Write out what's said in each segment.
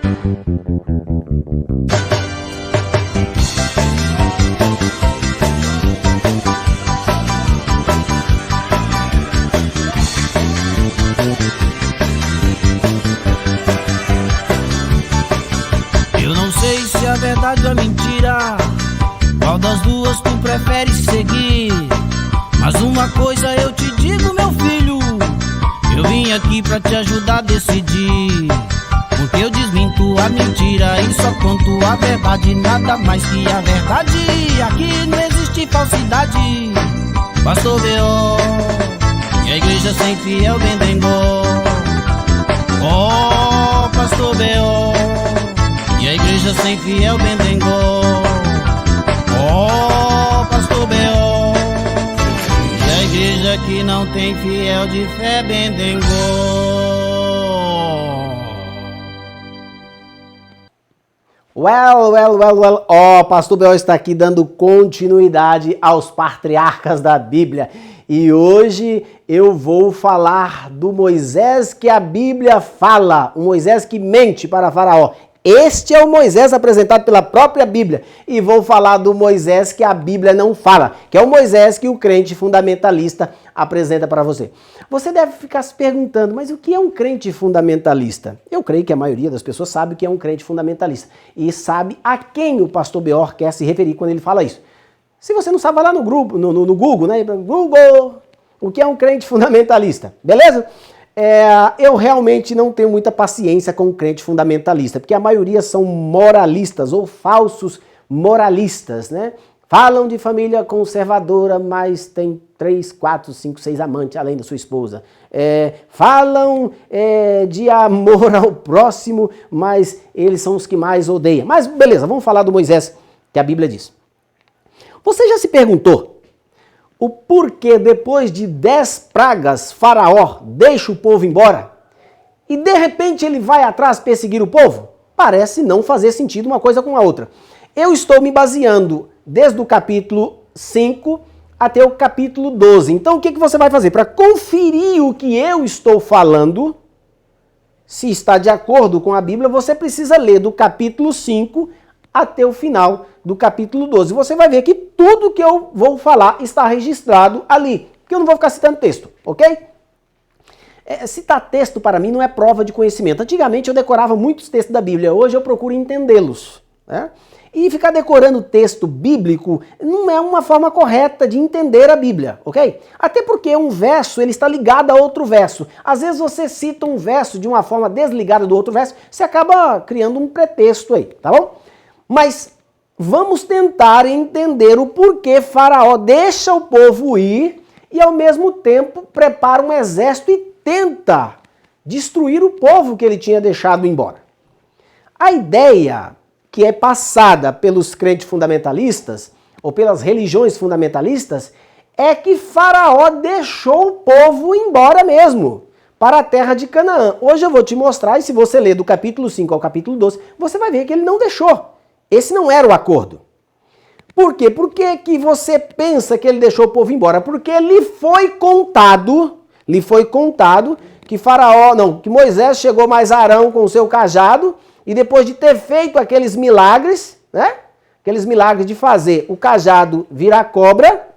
Eu não sei se a verdade ou a mentira, qual das duas tu preferes seguir? Mas uma coisa eu te digo, meu filho, eu vim aqui pra te ajudar a decidir. Porque eu desminto a mentira e só conto a verdade, nada mais que a verdade. Aqui não existe falsidade. Pastor B.O. e a igreja sem fiel bendengó. Oh, Pastor B.O. e a igreja sem fiel bendengó. Oh, Pastor B.O. e a igreja que não tem fiel de fé bendengó. Well. Ó, Pastor B.O. está aqui dando continuidade aos patriarcas da Bíblia. E hoje eu vou falar do Moisés que a Bíblia fala, o Moisés que mente para Faraó. Este é o Moisés apresentado pela própria Bíblia. E vou falar do Moisés que a Bíblia não fala, que é o Moisés que o crente fundamentalista apresenta para você. Você deve ficar se perguntando, mas o que é um crente fundamentalista? Eu creio que a maioria das pessoas sabe o que é um crente fundamentalista. E sabe a quem o pastor B.O. quer se referir quando ele fala isso. Se você não sabe, vai lá no Google, né? Google, o que é um crente fundamentalista, beleza? Eu realmente não tenho muita paciência com o crente fundamentalista, porque a maioria são moralistas ou falsos moralistas, né? Falam de família conservadora, mas tem 3, 4, 5, 6 amantes além da sua esposa. Falam de amor ao próximo, mas eles são os que mais odeiam. Mas beleza, vamos falar do Moisés que a Bíblia diz. Você já se perguntou o porquê depois de 10 pragas Faraó deixa o povo embora e de repente ele vai atrás perseguir o povo? Parece não fazer sentido uma coisa com a outra. Eu estou me baseando desde o capítulo 5 até o capítulo 12. Então o que você vai fazer? Para conferir o que eu estou falando, se está de acordo com a Bíblia, você precisa ler do capítulo 5 até o final do capítulo 12. Você vai ver que tudo que eu vou falar está registrado ali, porque eu não vou ficar citando texto, ok? Citar texto para mim não é prova de conhecimento. Antigamente eu decorava muitos textos da Bíblia, hoje eu procuro entendê-los, né? E ficar decorando texto bíblico não é uma forma correta de entender a Bíblia, ok? Até porque um verso ele está ligado a outro verso. Às vezes você cita um verso de uma forma desligada do outro verso, você acaba criando um pretexto aí, tá bom? Mas vamos tentar entender o porquê Faraó deixa o povo ir e ao mesmo tempo prepara um exército e tenta destruir o povo que ele tinha deixado embora. A ideia que é passada pelos crentes fundamentalistas, ou pelas religiões fundamentalistas, é que Faraó deixou o povo embora mesmo, para a terra de Canaã. Hoje eu vou te mostrar, e se você ler do capítulo 5 ao capítulo 12, você vai ver que ele não deixou. Esse não era o acordo. Por quê? Por que você pensa que ele deixou o povo embora? Porque lhe foi contado que Moisés chegou mais Arão com o seu cajado, e depois de ter feito aqueles milagres, né? Aqueles milagres de fazer o cajado virar cobra,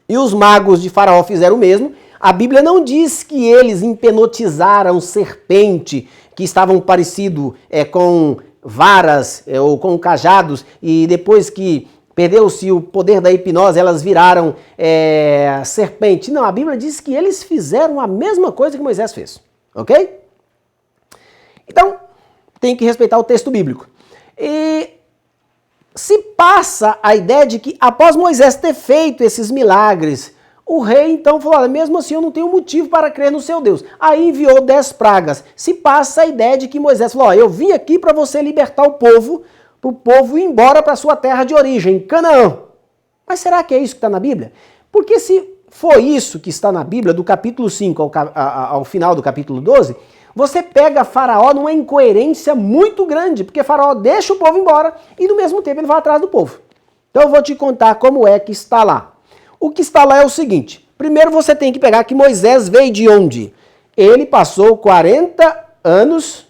e os magos de Faraó fizeram o mesmo, a Bíblia não diz que eles hipnotizaram serpente, que estavam parecidos com varas ou com cajados, e depois que perdeu-se o poder da hipnose, elas viraram serpente. Não, a Bíblia diz que eles fizeram a mesma coisa que Moisés fez, ok? Então, tem que respeitar o texto bíblico. E se passa a ideia de que após Moisés ter feito esses milagres, o rei então falou, olha, mesmo assim eu não tenho motivo para crer no seu Deus. Aí enviou 10 pragas. Se passa a ideia de que Moisés falou, olha, eu vim aqui para você libertar o povo, para o povo ir embora para sua terra de origem, Canaã. Mas será que é isso que está na Bíblia? Porque se for isso que está na Bíblia, do capítulo 5 ao final do capítulo 12, você pega Faraó numa incoerência muito grande, porque Faraó deixa o povo embora e no mesmo tempo ele vai atrás do povo. Então eu vou te contar como é que está lá. O que está lá é o seguinte, primeiro você tem que pegar que Moisés veio de onde? Ele passou 40 anos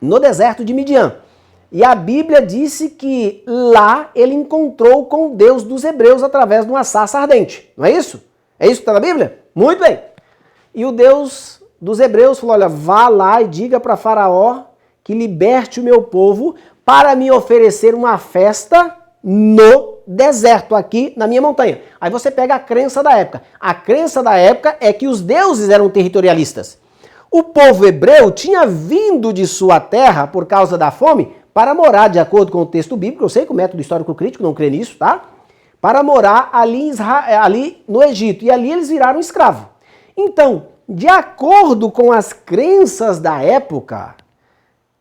no deserto de Midian. E a Bíblia disse que lá ele encontrou com o Deus dos hebreus através de uma sarça ardente. Não é isso? É isso que está na Bíblia? Muito bem. E o Deus dos hebreus falou, olha, vá lá e diga para Faraó que liberte o meu povo para me oferecer uma festa no deserto, aqui na minha montanha. Aí você pega a crença da época. A crença da época é que os deuses eram territorialistas. O povo hebreu tinha vindo de sua terra por causa da fome para morar, de acordo com o texto bíblico, eu sei que o método histórico crítico não crê nisso, tá? Para morar ali no Egito. E ali eles viraram escravo. Então, de acordo com as crenças da época,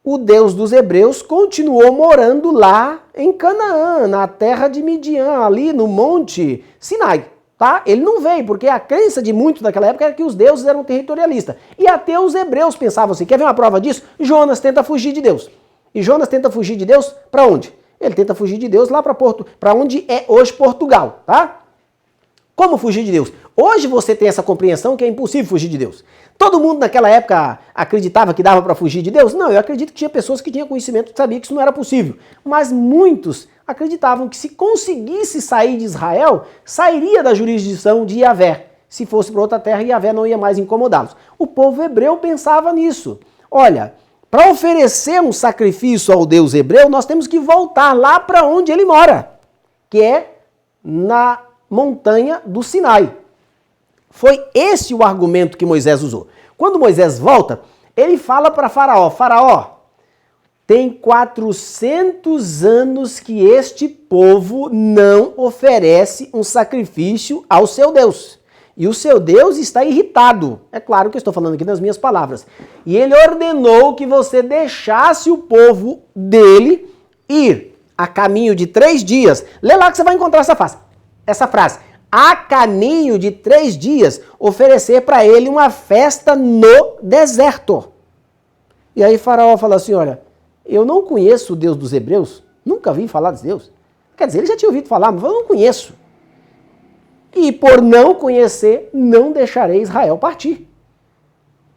o Deus dos hebreus continuou morando lá em Canaã, na terra de Midian, ali no Monte Sinai. Tá? Ele não veio, porque a crença de muitos daquela época era que os deuses eram territorialistas. E até os hebreus pensavam assim. Quer ver uma prova disso? Jonas tenta fugir de Deus. E Jonas tenta fugir de Deus para onde? Ele tenta fugir de Deus lá para onde é hoje Portugal, tá? Como fugir de Deus? Hoje você tem essa compreensão que é impossível fugir de Deus. Todo mundo naquela época acreditava que dava para fugir de Deus? Não, eu acredito que tinha pessoas que tinham conhecimento que sabiam que isso não era possível. Mas muitos acreditavam que se conseguisse sair de Israel, sairia da jurisdição de Yahvé. Se fosse para outra terra, Yahvé não ia mais incomodá-los. O povo hebreu pensava nisso. Olha, para oferecer um sacrifício ao Deus hebreu, nós temos que voltar lá para onde ele mora, que é na montanha do Sinai. Foi esse o argumento que Moisés usou. Quando Moisés volta, ele fala para Faraó, Faraó, tem 400 anos que este povo não oferece um sacrifício ao seu Deus. E o seu Deus está irritado. É claro que eu estou falando aqui nas minhas palavras. E ele ordenou que você deixasse o povo dele ir a caminho de 3 dias. Lê lá que você vai encontrar essa frase. A caminho de 3 dias, oferecer para ele uma festa no deserto. E aí Faraó fala assim, olha, eu não conheço o Deus dos hebreus, nunca vi falar desse Deus. Quer dizer, ele já tinha ouvido falar, mas eu não conheço. E por não conhecer, não deixarei Israel partir.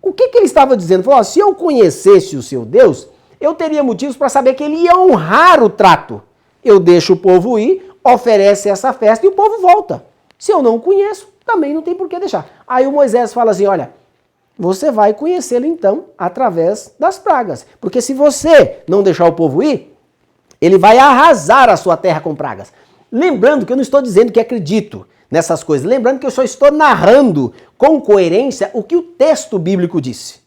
O que ele estava dizendo? Falou, se eu conhecesse o seu Deus, eu teria motivos para saber que ele ia honrar o trato. Eu deixo o povo ir, oferece essa festa e o povo volta. Se eu não conheço, também não tem por que deixar. Aí o Moisés fala assim, olha, você vai conhecê-lo então através das pragas. Porque se você não deixar o povo ir, ele vai arrasar a sua terra com pragas. Lembrando que eu não estou dizendo que acredito nessas coisas. Lembrando que eu só estou narrando com coerência o que o texto bíblico disse.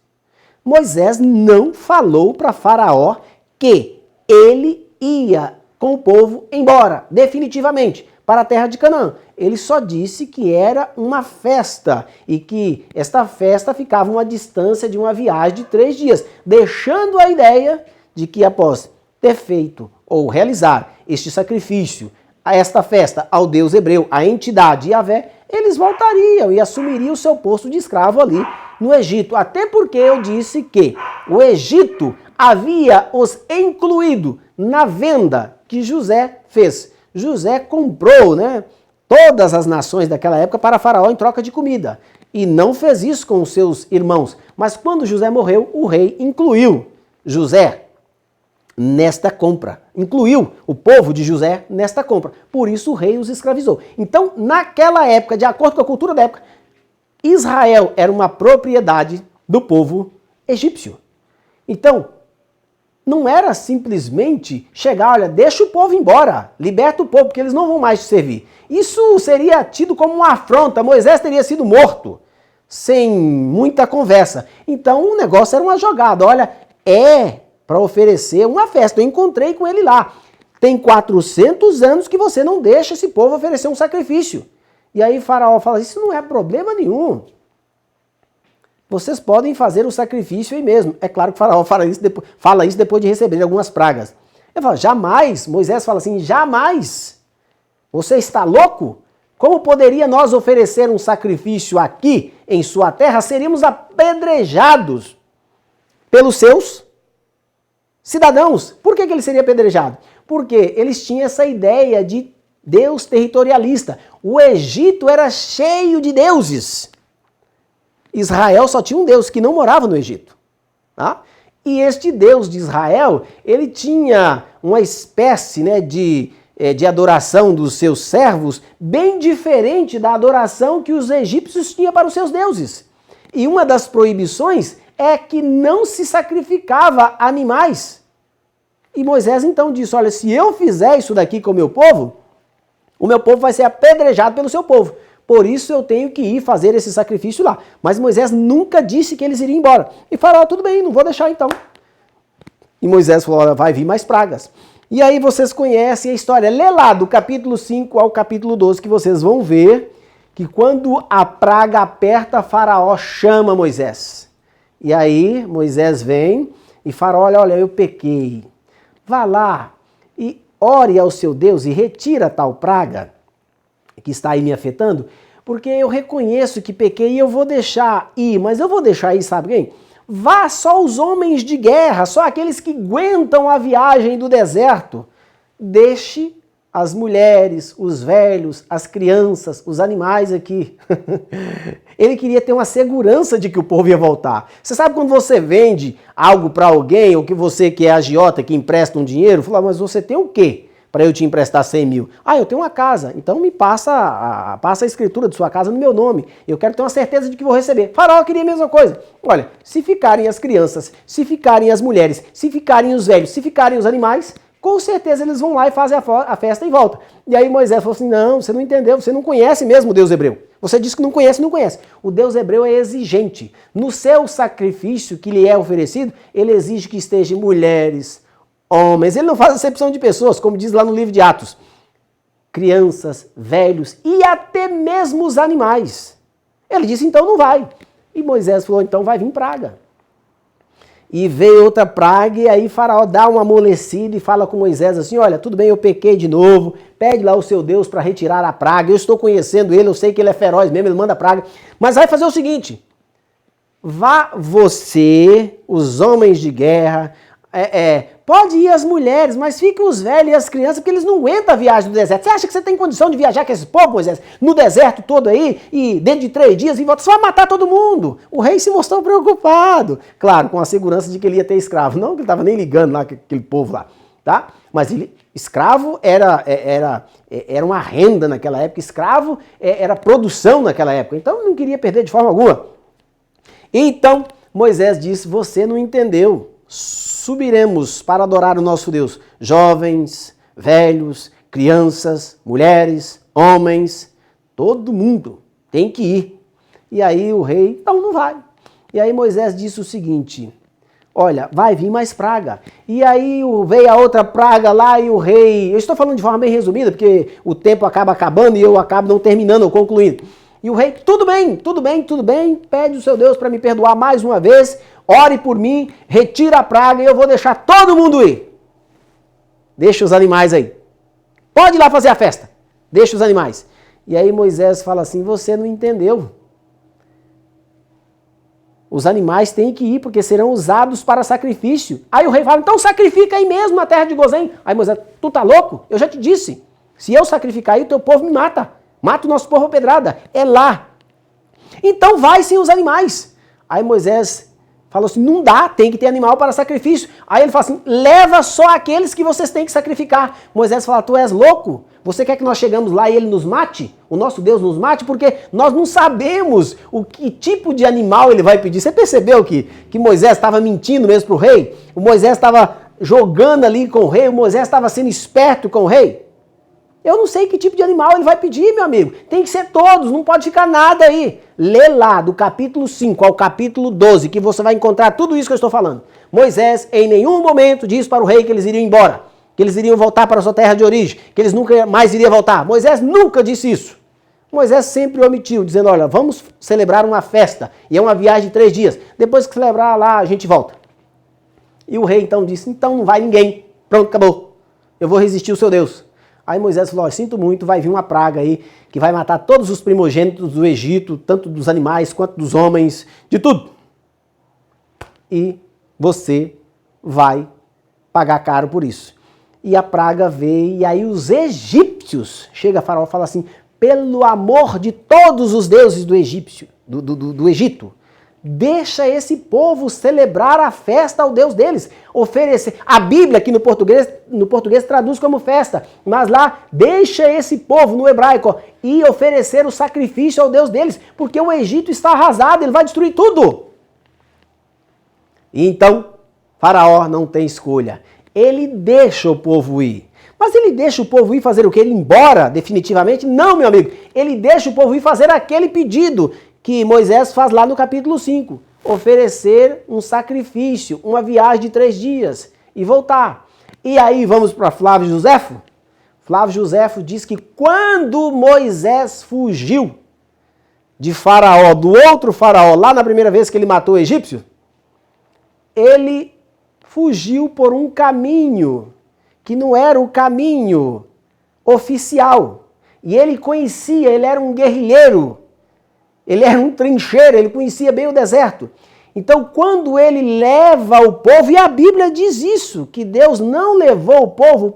Moisés não falou para Faraó que ele ia com o povo embora, definitivamente, para a terra de Canaã. Ele só disse que era uma festa e que esta festa ficava a uma distância de uma viagem de 3 dias, deixando a ideia de que após ter feito ou realizar este sacrifício, a esta festa ao Deus hebreu, a entidade Yahvé, eles voltariam e assumiriam o seu posto de escravo ali no Egito. Até porque eu disse que o Egito havia os incluído na venda que José fez. José comprou, todas as nações daquela época para Faraó em troca de comida. E não fez isso com os seus irmãos. Mas quando José morreu, o rei incluiu José nesta compra. Incluiu o povo de José nesta compra. Por isso o rei os escravizou. Então, naquela época, de acordo com a cultura da época, Israel era uma propriedade do povo egípcio. Então, não era simplesmente chegar, olha, deixa o povo embora, liberta o povo, porque eles não vão mais te servir. Isso seria tido como uma afronta, Moisés teria sido morto, sem muita conversa. Então o negócio era uma jogada, olha, para oferecer uma festa, eu encontrei com ele lá. Tem 400 anos que você não deixa esse povo oferecer um sacrifício. E aí Faraó fala, isso não é problema nenhum. Vocês podem fazer o sacrifício aí mesmo. É claro que o Faraó fala isso depois de receber algumas pragas. Ele fala, jamais, Moisés fala assim, jamais. Você está louco? Como poderia nós oferecer um sacrifício aqui em sua terra? Seríamos apedrejados pelos seus cidadãos. Por que ele seria apedrejado? Porque eles tinham essa ideia de Deus territorialista. O Egito era cheio de deuses. Israel só tinha um Deus que não morava no Egito. Tá? E este Deus de Israel, ele tinha uma espécie, né, de adoração dos seus servos bem diferente da adoração que os egípcios tinham para os seus deuses. E uma das proibições é que não se sacrificava animais. E Moisés então disse, olha, se eu fizer isso daqui com o meu povo vai ser apedrejado pelo seu povo. Por isso eu tenho que ir fazer esse sacrifício lá. Mas Moisés nunca disse que eles iriam embora. E Faraó, tudo bem, não vou deixar então. E Moisés falou, olha, vai vir mais pragas. E aí vocês conhecem a história. Lê lá do capítulo 5 ao capítulo 12 que vocês vão ver que quando a praga aperta, Faraó chama Moisés. E aí Moisés vem e Faraó, olha, eu pequei. Vá lá e ore ao seu Deus e retira tal praga que está aí me afetando, porque eu reconheço que pequei e eu vou deixar ir, mas eu vou deixar ir, sabe quem? Vá só os homens de guerra, só aqueles que aguentam a viagem do deserto. Deixe as mulheres, os velhos, as crianças, os animais aqui. Ele queria ter uma segurança de que o povo ia voltar. Você sabe quando você vende algo para alguém, ou que você que é agiota, que empresta um dinheiro, fala, mas você tem o quê para eu te emprestar 100 mil? Eu tenho uma casa, então me passa a escritura de sua casa no meu nome. Eu quero ter uma certeza de que vou receber. Faraó queria a mesma coisa. Olha, se ficarem as crianças, se ficarem as mulheres, se ficarem os velhos, se ficarem os animais, com certeza eles vão lá e fazem a festa e voltam. E aí Moisés falou assim, não, você não entendeu, você não conhece mesmo o Deus hebreu. Você disse que não conhece, não conhece. O Deus hebreu é exigente. No seu sacrifício que lhe é oferecido, ele exige que estejam mulheres, homens. Ele não faz acepção de pessoas, como diz lá no livro de Atos. Crianças, velhos e até mesmo os animais. Ele disse, então não vai. E Moisés falou, então vai vir praga. E veio outra praga, e aí Faraó dá uma amolecida e fala com Moisés assim, olha, tudo bem, eu pequei de novo, pede lá o seu Deus para retirar a praga, eu estou conhecendo ele, eu sei que ele é feroz mesmo, ele manda praga, mas vai fazer o seguinte, vá você, os homens de guerra, pode ir as mulheres, mas fiquem os velhos e as crianças, porque eles não aguentam a viagem do deserto. Você acha que você tem condição de viajar com esse povo, Moisés, no deserto todo aí, e dentro de 3 dias, e volta? Você vai matar todo mundo. O rei se mostrou preocupado. Claro, com a segurança de que ele ia ter escravo. Não que ele estava nem ligando lá, aquele povo lá, tá? Mas escravo era uma renda naquela época, escravo era produção naquela época. Então, não queria perder de forma alguma. Então, Moisés disse, você não entendeu. Subiremos para adorar o nosso Deus. Jovens, velhos, crianças, mulheres, homens, todo mundo tem que ir. E aí o rei, então não vai. E aí Moisés disse o seguinte, olha, vai vir mais praga. E aí veio a outra praga lá e o rei, eu estou falando de forma bem resumida, porque o tempo acaba acabando e eu acabo não terminando ou concluindo. E o rei, tudo bem, pede o seu Deus para me perdoar mais uma vez, ore por mim, retira a praga e eu vou deixar todo mundo ir. Deixa os animais aí. Pode ir lá fazer a festa. Deixa os animais. E aí Moisés fala assim, você não entendeu. Os animais têm que ir porque serão usados para sacrifício. Aí o rei fala, então sacrifica aí mesmo na terra de Gozém. Aí Moisés, tu tá louco? Eu já te disse. Se eu sacrificar aí, o teu povo me mata. Mata o nosso povo a pedrada. É lá. Então vai sem os animais. Aí Moisés falou assim, não dá, tem que ter animal para sacrifício. Aí ele fala assim, leva só aqueles que vocês têm que sacrificar. Moisés fala, tu és louco? Você quer que nós chegamos lá e ele nos mate? O nosso Deus nos mate? Porque nós não sabemos o que tipo de animal ele vai pedir. Você percebeu que Moisés estava mentindo mesmo para o rei? O Moisés estava jogando ali com o rei, o Moisés estava sendo esperto com o rei? Eu não sei que tipo de animal ele vai pedir, meu amigo. Tem que ser todos, não pode ficar nada aí. Lê lá do capítulo 5 ao capítulo 12, que você vai encontrar tudo isso que eu estou falando. Moisés em nenhum momento disse para o rei que eles iriam embora, que eles iriam voltar para a sua terra de origem, que eles nunca mais iriam voltar. Moisés nunca disse isso. Moisés sempre omitiu, dizendo, olha, vamos celebrar uma festa, e é uma viagem de 3 dias. Depois que celebrar lá, a gente volta. E o rei então disse, então não vai ninguém. Pronto, acabou. Eu vou resistir ao seu Deus. Aí Moisés falou, sinto muito, vai vir uma praga aí que vai matar todos os primogênitos do Egito, tanto dos animais quanto dos homens, de tudo. E você vai pagar caro por isso. E a praga veio, e aí os egípcios, chega a Faraó e fala assim, pelo amor de todos os deuses do Egito, deixa esse povo celebrar a festa ao Deus deles, oferecer. A Bíblia aqui no português traduz como festa, mas lá deixa esse povo no hebraico e oferecer o sacrifício ao Deus deles, porque o Egito está arrasado, ele vai destruir tudo. E então, Faraó não tem escolha. Ele deixa o povo ir. Mas ele deixa o povo ir fazer o quê? Ele ir embora definitivamente? Não, meu amigo. Ele deixa o povo ir fazer aquele pedido que Moisés faz lá no capítulo 5. Oferecer um sacrifício, uma viagem de 3 dias e voltar. E aí vamos para Flávio Joséfo? Flávio Joséfo diz que quando Moisés fugiu de Faraó, do outro Faraó, lá na primeira vez que ele matou o egípcio, ele fugiu por um caminho que não era o caminho oficial. E ele conhecia, ele era um guerrilheiro, ele era um trincheiro, ele conhecia bem o deserto. Então, quando ele leva o povo, e a Bíblia diz isso, que Deus não levou o povo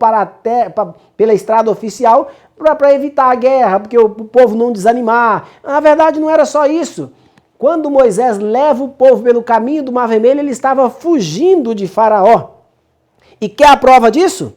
pela estrada oficial para evitar a guerra, porque o povo não desanimar. Na verdade, não era só isso. Quando Moisés leva o povo pelo caminho do Mar Vermelho, ele estava fugindo de Faraó. E quer a prova disso?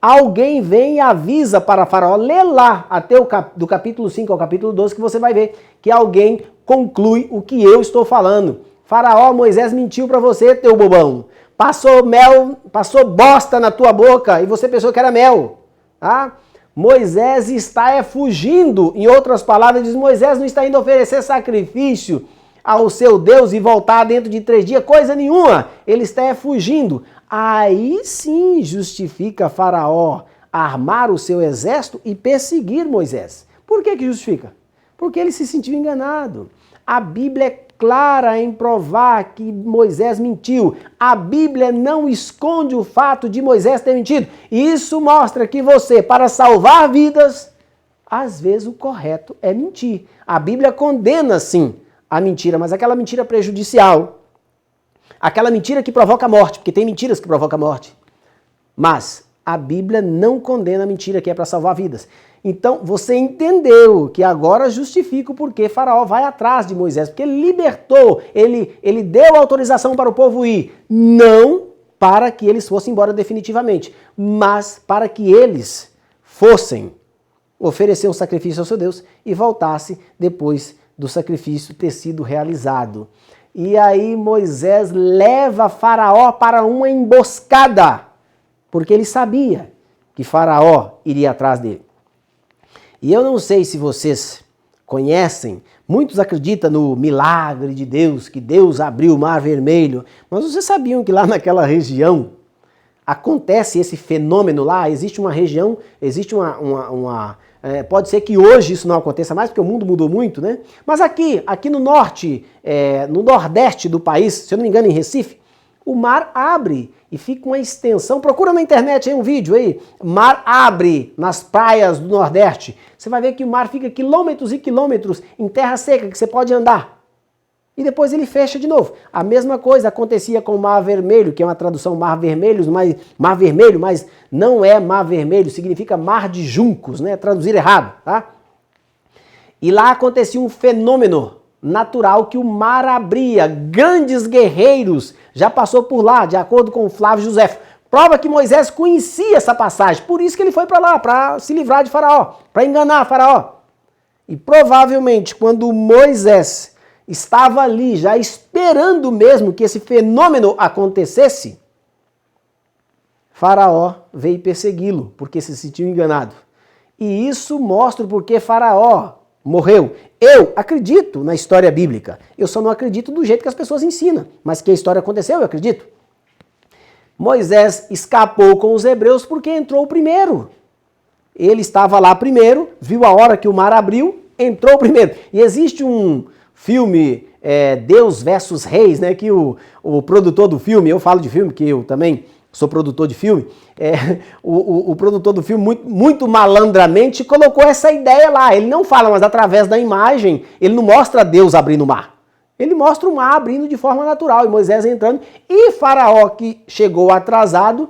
Alguém vem e avisa para Faraó, lê lá até do capítulo 5 ao capítulo 12 que você vai ver que alguém conclui o que eu estou falando. Faraó, Moisés mentiu para você, teu bobão. Passou mel, passou bosta na tua boca e você pensou que era mel. Tá? Moisés está fugindo. Em outras palavras, diz Moisés não está indo oferecer sacrifício ao seu Deus e voltar dentro de 3 dias, coisa nenhuma. Ele está fugindo. Aí sim justifica Faraó armar o seu exército e perseguir Moisés. Por que justifica? Porque ele se sentiu enganado. A Bíblia é clara em provar que Moisés mentiu. A Bíblia não esconde o fato de Moisés ter mentido. Isso mostra que você, para salvar vidas, às vezes o correto é mentir. A Bíblia condena, sim, a mentira, mas aquela mentira prejudicial. Aquela mentira que provoca a morte, porque tem mentiras que provocam a morte. Mas a Bíblia não condena a mentira que é para salvar vidas. Então, você entendeu que agora justifica o porquê Faraó vai atrás de Moisés, porque ele libertou, ele deu autorização para o povo ir, não para que eles fossem embora definitivamente, mas para que eles fossem oferecer um sacrifício ao seu Deus e voltasse depois do sacrifício ter sido realizado. E aí Moisés leva Faraó para uma emboscada, porque ele sabia que Faraó iria atrás dele. E eu não sei se vocês conhecem, muitos acreditam no milagre de Deus, que Deus abriu o Mar Vermelho, mas vocês sabiam que lá naquela região acontece esse fenômeno lá, existe uma região, existe pode ser que hoje isso não aconteça mais, porque o mundo mudou muito, né? Mas aqui no norte, no nordeste do país, se eu não me engano em Recife, o mar abre e fica uma extensão, procura na internet aí um vídeo aí, mar abre nas praias do Nordeste. Você vai ver que o mar fica quilômetros e quilômetros em terra seca que você pode andar. E depois ele fecha de novo. A mesma coisa acontecia com o Mar Vermelho, que é uma tradução Mar Vermelho, mas não é Mar Vermelho, significa Mar de Juncos, né? Traduzir errado, tá? E lá acontecia um fenômeno natural que o mar abria, grandes guerreiros já passou por lá, de acordo com Flávio Joséfo. Prova que Moisés conhecia essa passagem, por isso que ele foi para lá, para se livrar de Faraó, para enganar Faraó. E provavelmente quando Moisés estava ali, já esperando mesmo que esse fenômeno acontecesse, Faraó veio persegui-lo, porque se sentiu enganado. E isso mostra o porquê Faraó morreu. Eu acredito na história bíblica. Eu só não acredito do jeito que as pessoas ensinam. Mas que a história aconteceu, eu acredito. Moisés escapou com os hebreus porque entrou primeiro. Ele estava lá primeiro, viu a hora que o mar abriu, entrou primeiro. E existe um filme, Deus versus Reis, né? Que o produtor do filme, eu falo de filme, que eu também sou produtor de filme, o produtor do filme muito malandramente colocou essa ideia lá. Ele não fala, mas através da imagem, ele não mostra Deus abrindo o mar. Ele mostra o mar abrindo de forma natural e Moisés entrando. E Faraó, que chegou atrasado,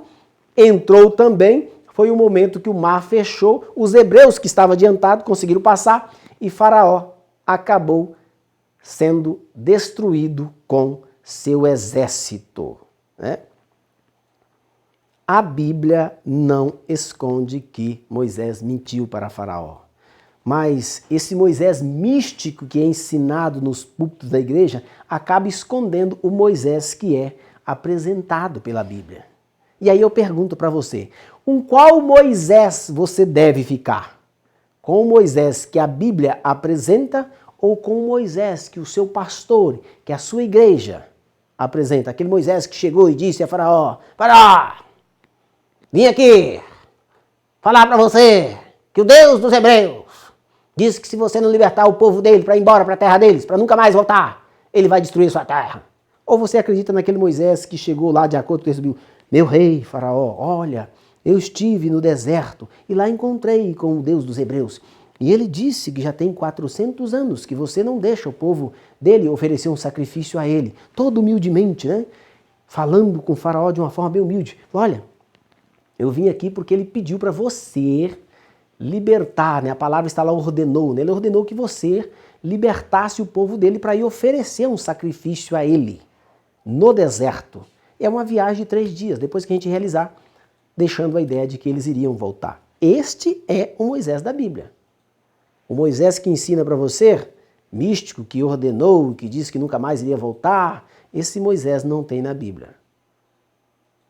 entrou também. Foi o momento que o mar fechou. Os hebreus que estavam adiantados conseguiram passar e Faraó acabou sendo destruído com seu exército, né? A Bíblia não esconde que Moisés mentiu para Faraó. Mas esse Moisés místico que é ensinado nos púlpitos da igreja acaba escondendo o Moisés que é apresentado pela Bíblia. E aí eu pergunto para você, com qual Moisés você deve ficar? Com o Moisés que a Bíblia apresenta ou com o Moisés que o seu pastor, que a sua igreja apresenta? Aquele Moisés que chegou e disse a Faraó, Faraó, vim aqui falar para você que o Deus dos Hebreus diz que se você não libertar o povo dele para ir embora para a terra deles, para nunca mais voltar, ele vai destruir sua terra. Ou você acredita naquele Moisés que chegou lá de acordo com o texto, meu rei, Faraó, olha, eu estive no deserto e lá encontrei com o Deus dos Hebreus. E ele disse que já tem 400 anos que você não deixa o povo dele oferecer um sacrifício a ele. Todo humildemente, né? Falando com o Faraó de uma forma bem humilde. Olha, eu vim aqui porque ele pediu para você libertar, né? A palavra está lá, ordenou, né? Ele ordenou que você libertasse o povo dele para ir oferecer um sacrifício a ele no deserto. É uma viagem de 3 dias, depois que a gente realizar, deixando a ideia de que eles iriam voltar. Este é o Moisés da Bíblia. O Moisés que ensina para você, místico, que ordenou, que disse que nunca mais iria voltar, esse Moisés não tem na Bíblia.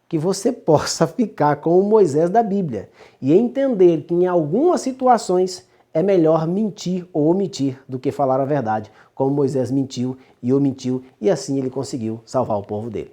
Que você possa ficar com o Moisés da Bíblia e entender que em algumas situações é melhor mentir ou omitir do que falar a verdade, como Moisés mentiu e omitiu e assim ele conseguiu salvar o povo dele.